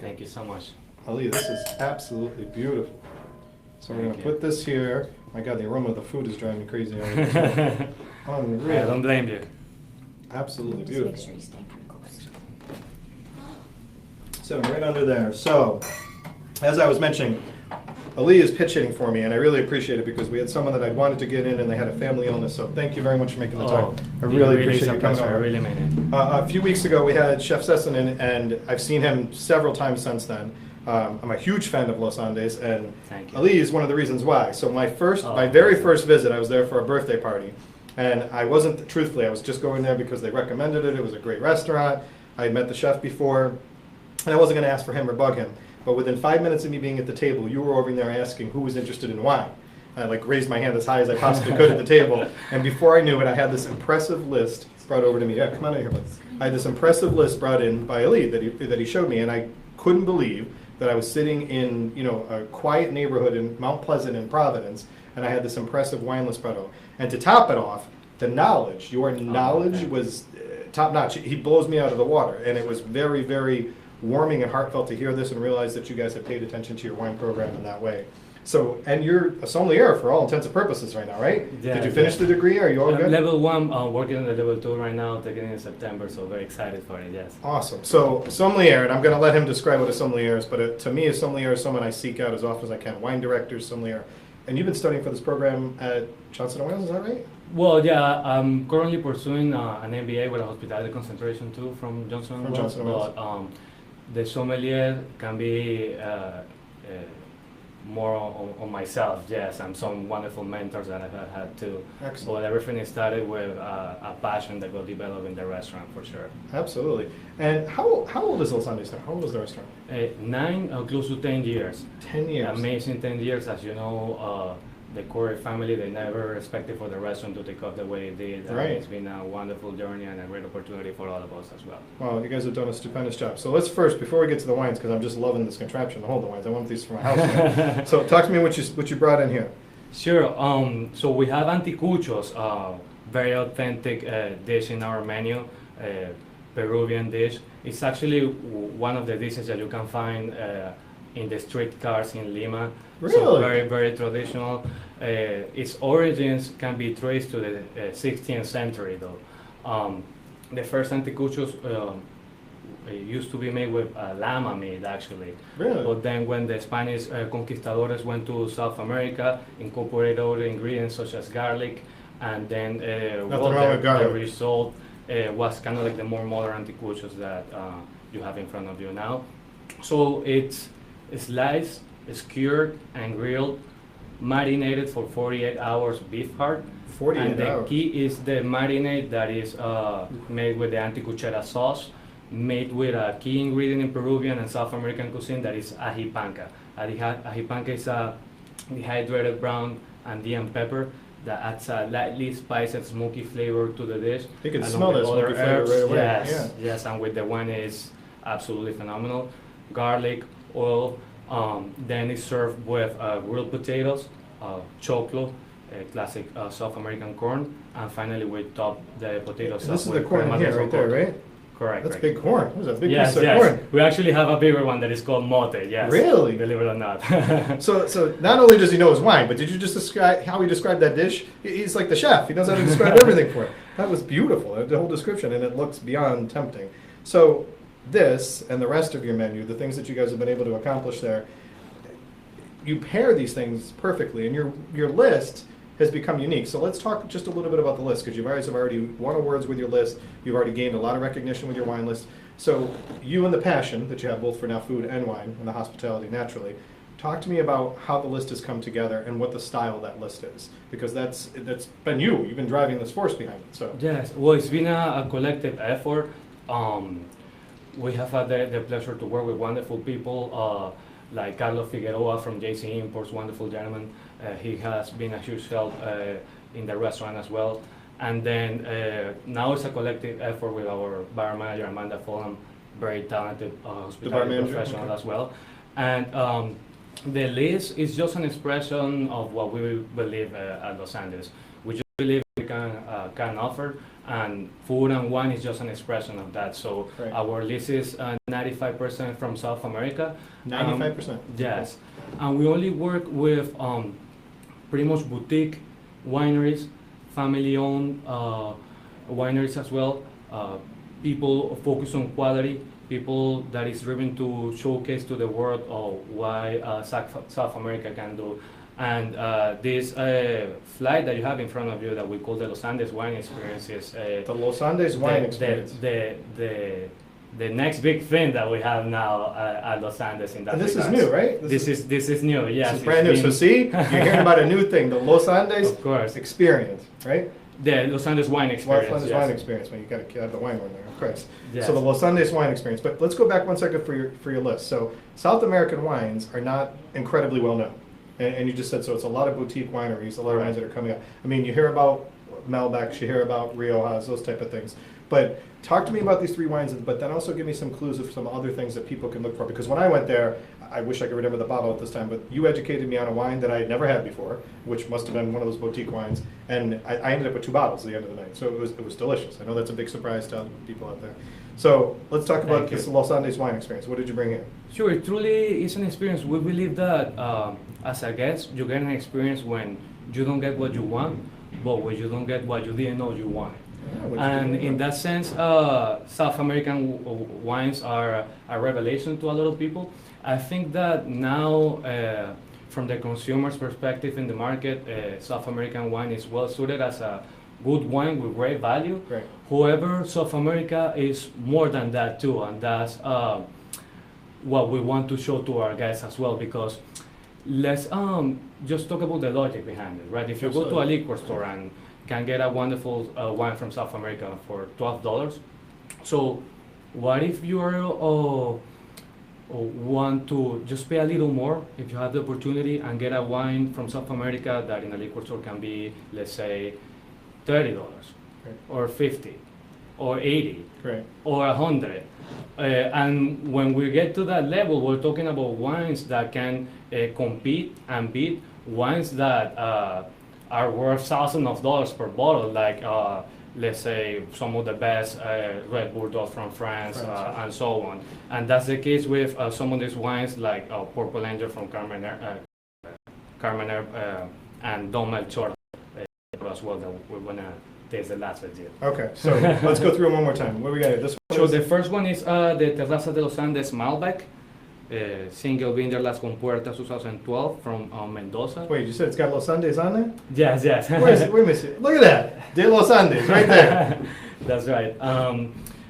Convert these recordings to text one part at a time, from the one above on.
Thank you so much. Ali, this is absolutely beautiful. So we're Thank going to you. put this here. My God, the aroma of the food is driving me crazy. I Unreal. don't blame you. Absolutely Just make beautiful. sure you stay pretty close. So right under there. So, as I was mentioning, Ali is pitch hitting for me, and I really appreciate it because we had someone that I'd wanted to get in, and they had a family illness. So thank you very much for making the time. I really appreciate you coming I over. really mean it. A few weeks ago, we had Chef Sesson in, and I've seen him several times since then. I'm a huge fan of Los Andes, and Thank you. Ali is one of the reasons why. So my Oh, very awesome. first visit, I was there for a birthday party, and I wasn't, truthfully, I was just going there because they recommended it. It was a great restaurant. I had met the chef before, and I wasn't going to ask for him or bug him. But within 5 minutes of me being at the table, you were over there asking who was interested in wine. I raised my hand as high as I possibly could at the table, and before I knew it, I had this impressive list brought over to me. Yeah, come on in here, bud. I had this impressive list brought in by Ali that he showed me, and I couldn't believe that I was sitting in a quiet neighborhood in Mount Pleasant in Providence, and I had this impressive wine list brought over. And to top it off, the knowledge, your knowledge thank you. was top notch. He blows me out of the water, and it was very, very warming and heartfelt to hear this and realize that you guys have paid attention to your wine program in that way. So, and you're a sommelier for all intents and purposes right now, right? Yeah, Did you finish yeah. the degree? Are you all good? Level 1, working on the level 2 right now, taking it in September, so very excited for it, yes. Awesome. So, sommelier, and I'm going to let him describe what a sommelier is, but to me, a sommelier is someone I seek out as often as I can. Wine director, sommelier. And you've been studying for this program at Johnson & Wales, is that right? Well, yeah, I'm currently pursuing an MBA with a hospitality concentration too from Johnson From & Wales. Johnson & Wales. But the sommelier can be more on myself, yes, and some wonderful mentors that I've had too. Excellent. But everything started with a passion that will develop in the restaurant for sure. Absolutely. And how old is Los Andes now? How old is the restaurant? 9, close to 10 years. 10 years. Amazing 10 years, as you know. The Quero family, they never expected for the restaurant to take off the way it did. And Right. It's been a wonderful journey and a great opportunity for all of us as well. Well, you guys have done a stupendous job. So let's first, before we get to the wines, because I'm just loving this contraption to hold the wines. I want these for my house. Now. So talk to me what you brought in here. Sure. So we have anticuchos, very authentic dish in our menu, Peruvian dish. It's actually one of the dishes that you can find in the street cars in Lima. So Really? very, very traditional. Its origins can be traced to the 16th century, though. The first anticuchos used to be made with llama meat, actually. Really? But then when the Spanish conquistadores went to South America, incorporated other ingredients such as garlic, and then Nothing wrong with garlic. the result was kind of like the more modern anticuchos that you have in front of you now. So it's sliced, cured, and grilled, marinated for 48 hours beef heart. 48 And the hours. key is the marinade that is made with the anticuchera sauce, made with a key ingredient in Peruvian and South American cuisine that is ají panca. Ají panca is a dehydrated brown Andean pepper that adds a lightly spiced and smoky flavor to the dish. You can along smell with that other smoky flavor herbs. right away. Yes, Yeah. yes, and with the wine is absolutely phenomenal. Garlic, oil, then it's served with grilled potatoes, choclo, classic South American corn, and finally we top the potatoes. And this is up the with corn in crema here, de right there, socorro. right? Correct. That's right. big corn. What is that? Big Yes, piece of yes. corn. We actually have a bigger one that is called mote. Yes. Really? Believe it or not. So not only does he know his wine, but did you just describe how he described that dish? He's like the chef. He knows how to describe everything for it. That was beautiful, the whole description, and it looks beyond tempting. So this and the rest of your menu, the things that you guys have been able to accomplish there, you pair these things perfectly, and your list has become unique. So let's talk just a little bit about the list, because you guys have already won awards with your list. You've already gained a lot of recognition with your wine list. So you and the passion that you have both for now food and wine and the hospitality naturally, talk to me about how the list has come together and what the style of that list is, because that's been you. You've been driving this force behind it. So Yes, well, it's been a collective effort. We have had the pleasure to work with wonderful people like Carlos Figueroa from JC Imports, wonderful gentleman. He has been a huge help in the restaurant as well. And then now it's a collective effort with our bar manager, Amanda Fulham, very talented hospitality manager? professional Okay. as well. And the list is just an expression of what we believe at Los Angeles. We just believe we can offer, and food and wine is just an expression of that. So Right. our list is 95% from South America. 95%. Yes, and we only work with pretty much boutique wineries, family-owned wineries as well. People focus on quality. People that is driven to showcase to the world why South America can do. And this flight that you have in front of you that we call the Los Andes Wine Experience is The Los Andes Wine Experience. The next big thing that we have now at Los Andes in that. And this is regards. new, right? This is new. Yes, This is brand new. it's So been- see, you're hearing about a new thing, the Los Andes Of course. Experience, right? The Los Andes Wine Experience. Los Andes yes. Wine Experience. Man, you got to have the wine one there, of course. Yes. So the Los Andes Wine Experience. But let's go back one second for your list. So South American wines are not incredibly well known, and you just said so. It's a lot of boutique wineries, a lot of Right. wines that are coming up. I mean, you hear about Malbecs, you hear about Riojas, those type of things. But talk to me about these three wines, but then also give me some clues of some other things that people can look for. Because when I went there, I wish I could remember the bottle at this time, but you educated me on a wine that I had never had before, which must have been one of those boutique wines, and I ended up with 2 bottles at the end of the night. So it was delicious. I know that's a big surprise to other people out there. So let's talk about Thank you. this Los Andes Wine Experience. What did you bring in? Sure, it truly is an experience. We believe that as a guest, you get an experience when you don't get what you want, but when you don't get what you didn't know you wanted. And in that sense, South American wines are a revelation to a lot of people. I think that now, from the consumer's perspective in the market, South American wine is well suited as a good wine with great value. Right. However, South America is more than that too, and that's what we want to show to our guests as well. Because let's just talk about the logic behind it, right? If you go to a liquor store and can get a wonderful wine from South America for $12, so what if you're want to just pay a little more if you have the opportunity and get a wine from South America that in a liquor store can be, let's say, $30 Right. or 50 or 80 Great. or 100. And when we get to that level, we're talking about wines that can compete and beat wines that are worth thousands of dollars per bottle, like let's say some of the best Red Bordeaux from France and so on. And that's the case with some of these wines like Purple Angel from Carmener and Don Melchor as well that we're gonna taste the last legit. Okay, so let's go through them one more time. What do we got here? This one So is- the first one is the Terraza de los Andes Malbec, single vineyard Las Compuertas 2012 from Mendoza. Wait, you said it's got Los Andes on there? Yes, yes. Where is it? Wait a minute. Look at that. De Los Andes, right there. That's right.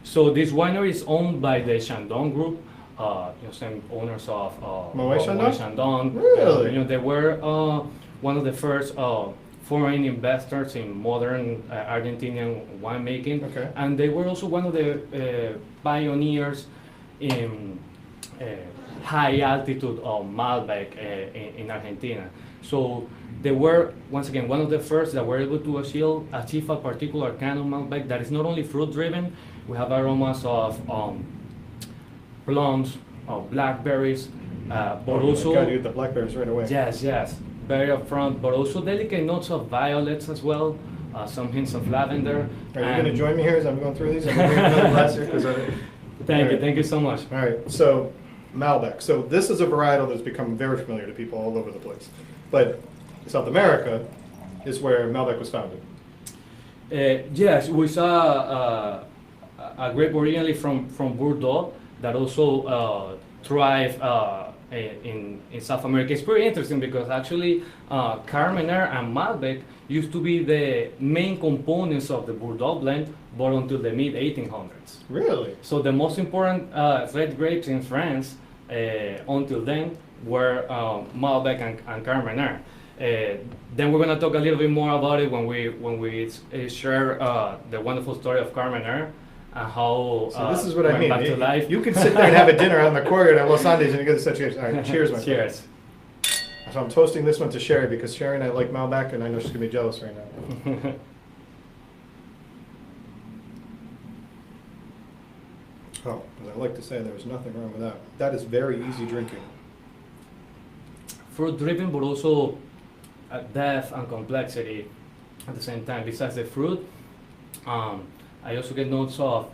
So this winery is owned by the Chandon Group, same owners of Moet Chandon? Chandon. Really? They were one of the first foreign investors in modern Argentinian winemaking, Okay. and they were also one of the pioneers in high altitude of Malbec in Argentina. So they were, once again, one of the first that were able to achieve a particular kind of Malbec that is not only fruit driven. We have aromas of plums, of blackberries, but also Got to get the blackberries right away. yes, very upfront, but also delicate notes of violets as well. Some hints of lavender. Are you going to and- join me here as I'm going through these? I'm going to bring another glass here 'cause Thank you so much. All right, so Malbec. So this is a varietal that's become very familiar to people all over the place. But South America is where Malbec was founded. Yes, we saw a grape originally from Bordeaux that also thrive in South America. It's pretty interesting because actually Carmener and Malbec used to be the main components of the Bordeaux blend, but until the mid 1800s. Really? So the most important red grapes in France until then were Malbec and Carmener. Then we're going to talk a little bit more about it when we share the wonderful story of Carmener and how So this is what I went mean. back to life. You could sit there and have a dinner on the corridor at Los Andes and you get such cheers. All right, cheers, my friend. Cheers. So I'm toasting this one to Sherry because Sherry and I like Malbec and I know she's going to be jealous right now. Oh, as I like to say, there's nothing wrong with that. That is very easy drinking. Fruit driven, but also depth and complexity at the same time. Besides the fruit, I also get notes of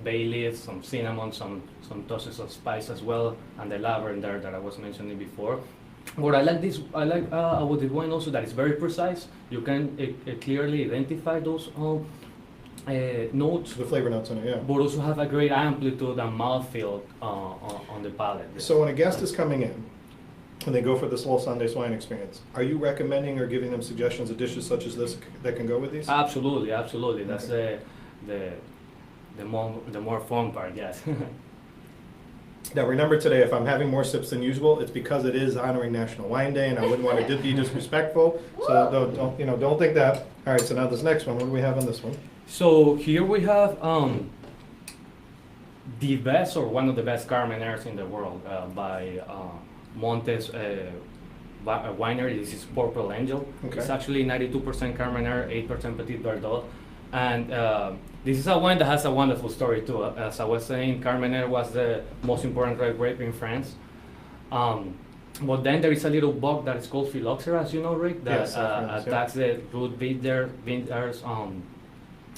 bay leaves, some cinnamon, some touches of spice as well, and the lavender that I was mentioning before. What I like about this wine also that it's very precise. You can clearly identify those notes, The flavor notes in it, yeah. but also have a great amplitude and mouthfeel on the palate. So when a guest is coming in, when they go for this Los Andes wine experience, are you recommending or giving them suggestions of dishes such as this that can go with these? Absolutely, absolutely. That's the more fun part. Yes. Now remember today, if I'm having more sips than usual, it's because it is honoring National Wine Day, and I wouldn't want to be disrespectful. So don't think that. All right. So now this next one, what do we have on this one? So here we have the best or one of the best Carmenères in the world by Montes winery. This is Purple Angel. Okay. It's actually 92% Carmenère, 8% Petit Verdot. And this is a wine that has a wonderful story too. As I was saying, Carmenère was the most important red grape in France. But then there is a little bug that is called phylloxera, as you know, Rick, that Yes, friends, attacks the root vintners.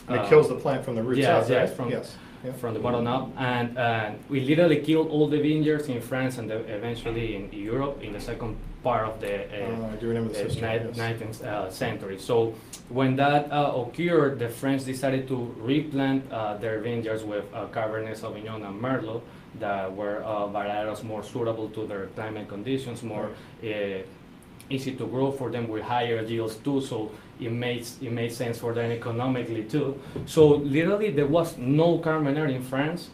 And it kills the plant from the roots yes, out, yes, right? from- Yes. Yeah. from the bottom up, and we literally killed all the vineyards in France and eventually in Europe in the second part of the I do remember this history. Yes. 19th century. So when that occurred, the French decided to replant their vineyards with Cabernet Sauvignon and Merlot that were varietals more suitable to their climate conditions, more easy to grow for them with higher yields too. So it made sense for them economically too. So literally there was no Carmenère in France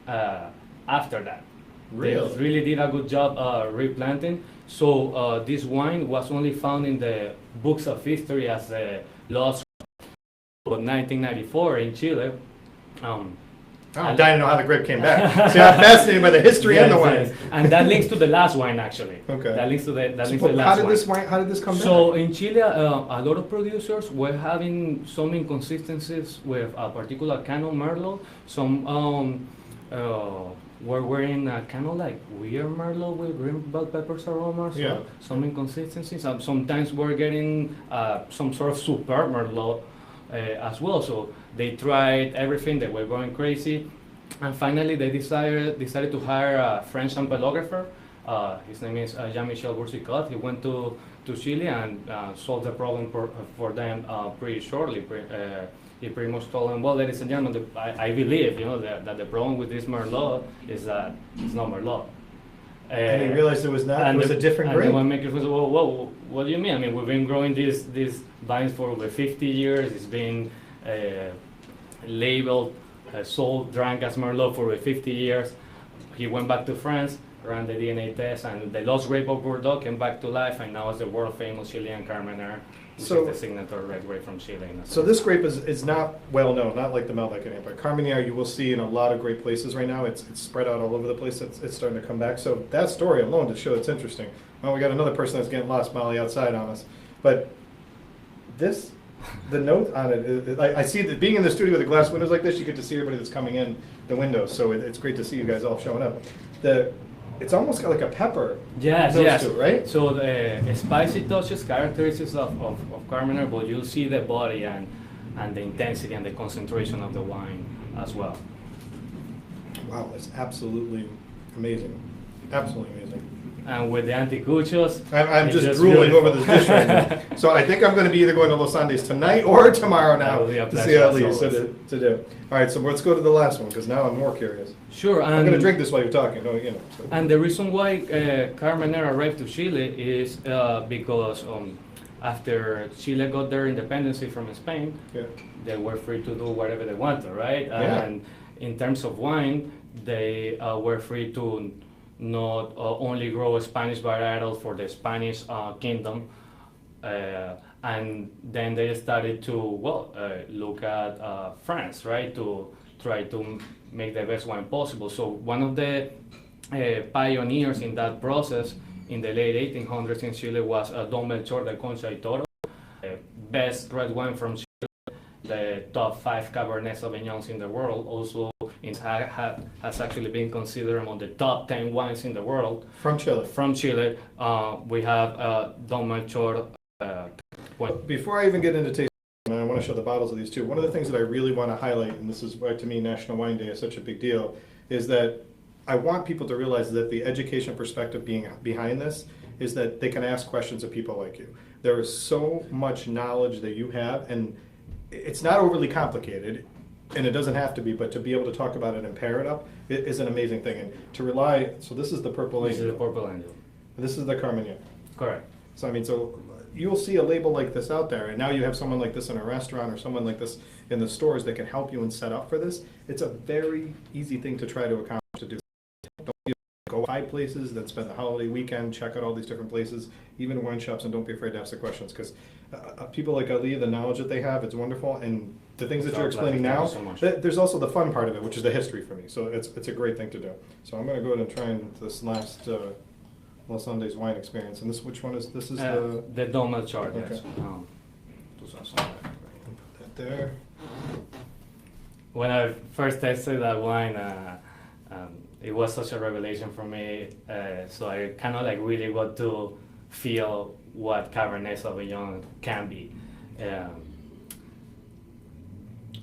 after that. Really? They really did a good job replanting. So this wine was only found in the books of history as a lost, but 1994 in Chile. I'm dying to know how the grape came back. See, I'm fascinated by the history and the wine. Yes. And that links to the last wine actually. Okay. That links to the So, last how did this come back? So in Chile, a lot of producers were having some inconsistencies with a particular Canon Merlot. Some were wearing a kind of like weird Merlot with green bell peppers aromas. Yeah. Some inconsistencies. Sometimes we're getting some sort of superb Merlot as well. So they tried everything. They were going crazy. And finally, they decided to hire a French ampelographer. His name is Jean-Michel Boursicot. He went to Chile and solved the problem for them pretty shortly. He pretty much told them, well, ladies and gentlemen, I believe that the problem with this Merlot is that it's not Merlot. And he realized it was not. It was a different and grape. the winemaker was, well, what do you mean? I mean, we've been growing these vines for over 50 years. It's been labeled, sold, drank as Merlot for over 50 years. He went back to France, ran the DNA test, and the lost grape of Bordeaux came back to life, and now it's the world famous Chilean Carmenère, which So- is the signature red grape from Chile. So this grape is not well known, not like the Malbec and but Carmenère you will see in a lot of great places right now. It's spread out all over the place. It's starting to come back. So that story alone to show it's interesting. Well, we got another person that's getting lost, Molly, outside on us. But this, the note on it, I see that being in the studio with the glass windows like this, you get to see everybody that's coming in the windows. So it's great to see you guys all showing up. It's almost got like a pepper. Yes, notes yes. to it, right? So the spicy touches, characteristics of Carmenère, but you'll see the body and the intensity and the concentration of the wine as well. Wow, that's absolutely amazing. Absolutely amazing. And with the anticuchos, I'm it's just drooling beautiful. over this dish right now. So I think I'm going to be either going to Los Andes tonight or tomorrow now That will be a to see pleasure how it as leaves always. to do. All right, so let's go to the last one because now I'm more curious. Sure. I'm going to drink this while you're talking. No, so. And the reason why Carmenère arrived to Chile is because after Chile got their independence from Spain, Yeah. they were free to do whatever they wanted, right? Yeah. And in terms of wine, they were free to not only grow Spanish varietals for the Spanish kingdom, and then they started to look at France, right, to try to make the best wine possible. So one of the pioneers in that process in the late 1800s in Chile was Don Melchor de Concha y Toro, best red wine from Chile, the top 5 Cabernet Sauvignons in the world. Also, has actually been considered among the top 10 wines in the world. From Chile. From Chile, we have Don Melchor. Before I even get into tasting, and I want to show the bottles of these too. One of the things that I really want to highlight, and this is why to me National Wine Day is such a big deal, is that I want people to realize that the education perspective being behind this is that they can ask questions of people like you. There is so much knowledge that you have, and it's not overly complicated, and it doesn't have to be, but to be able to talk about it and pair it up is an amazing thing. And to rely, so this is the Purple This Angel. is the Purple Angel. This is the Carmenere. Correct. So I mean, so you'll see a label like this out there, and now you have someone like this in a restaurant or someone like this in the stores that can help you and set up for this. It's a very easy thing to try to accomplish to do. Don't be go 5 places, then spend the holiday weekend, check out all these different places, even wine shops, and don't be afraid to ask the questions, because people like Ali, the knowledge that they have, it's wonderful, and the things that you're explaining now, there's also the fun part of it, which is the history for me, so it's a great thing to do. So I'm going to go ahead and try this last Los Andes wine experience, and this, which one is, this is the Donald chart, okay. yes. 2000. Put that there. When I first tasted that wine, it was such a revelation for me. So I kind of like really got to feel what Cabernet Sauvignon can be.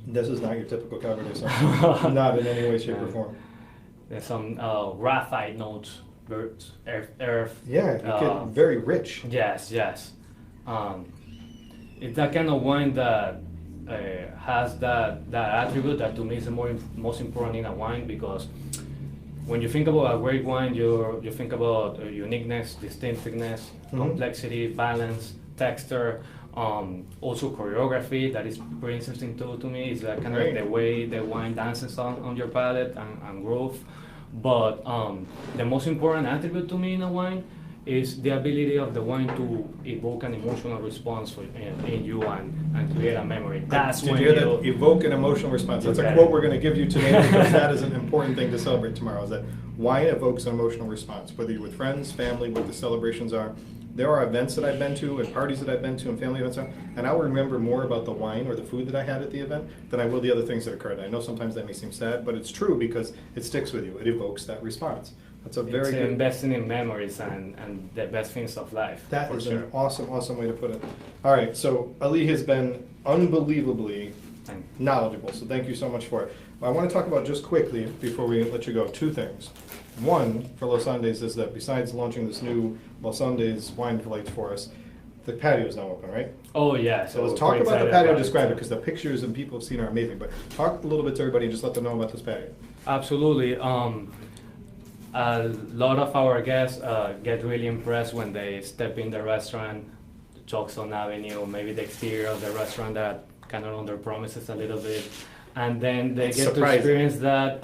This is not your typical Cabernet Sauvignon, not in any way, shape, or form. There's some graphite notes, earth. Yeah, you get very rich. Yes, yes. It's that kind of wine that has that attribute that to me is the most important in a wine, because when you think about a great wine, you think about uniqueness, distinctiveness, complexity, balance, texture, also choreography. That is pretty interesting too to me. It's that kind of like the way the wine dances on your palate and growth. But the most important attribute to me in a wine is the ability of the wine to evoke an emotional response in you and create a memory. That's when you evoke an emotional response. That's a quote we're going to give you today, because that is an important thing to celebrate tomorrow, is that wine evokes an emotional response, whether you're with friends, family, what the celebrations are. There are events that I've been to and parties that I've been to and family events, and I'll remember more about the wine or the food that I had at the event than I will the other things that occurred. I know sometimes that may seem sad, but it's true, because it sticks with you. It evokes that response. That's a very good... investing in memories and the best things of life. That is an awesome, awesome way to put it. All right, so Ali has been unbelievably knowledgeable, so thank you so much for it. I want to talk about, just quickly, before we let you go, 2 things. One, for Los Andes, is that besides launching this new Los Andes wine flights for us, the patio is now open, right? Oh, yeah. So let's talk about the patio, describe it, because the pictures and people have seen are amazing. But talk a little bit to everybody and just let them know about this patio. Absolutely. A lot of our guests get really impressed when they step in the restaurant, Choxon Avenue, maybe the exterior of the restaurant that kind of under promises a little bit, and then they get to experience that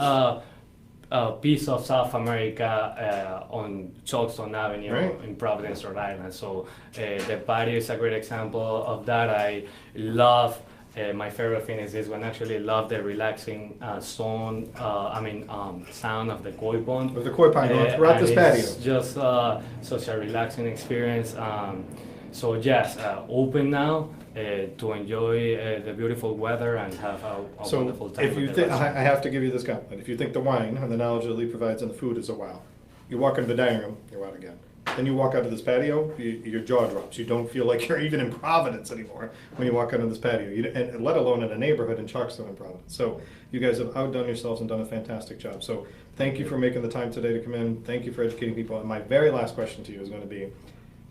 piece of South America on Choxon Avenue in Providence, Rhode Island. So the patio is a great example of that. I love. My favorite thing is this one. Actually, love the relaxing sound of the koi pond. With the koi pond going throughout this patio. It's just such a relaxing experience. So yes, open now to enjoy the beautiful weather and have a wonderful time. If you think, I have to give you this compliment. If you think the wine and the knowledge that Lee provides and the food is a wow, you walk into the dining room, you're out again. Then you walk out to this patio, your jaw drops. You don't feel like you're even in Providence anymore when you walk out of this patio, and let alone in a neighborhood in Choxton and Providence. So you guys have outdone yourselves and done a fantastic job. So thank you for making the time today to come in. Thank you for educating people. And my very last question to you is going to be,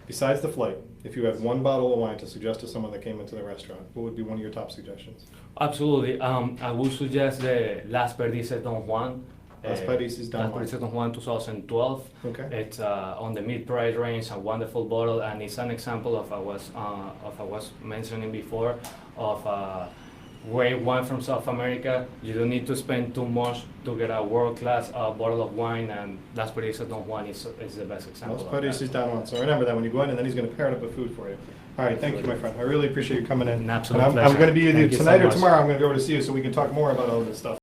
besides the flight, if you had one bottle of wine to suggest to someone that came into the restaurant, what would be one of your top suggestions? Absolutely. I would suggest the Las Perdices Don Juan. Las Perdices Don Juan 2012. Okay. It's on the mid-price range, a wonderful bottle, and it's an example of I was mentioning before of great wine from South America. You don't need to spend too much to get a world-class bottle of wine, and Las Perdices Don Juan is the best example. Las Perdices Don Juan. So remember that when you go in, and then he's going to pair it up with food for you. All right, thank you, my friend. I really appreciate you coming in. An absolute pleasure. I'm going to be with you tonight or so tomorrow. I'm going to go over to see you so we can talk more about all this stuff.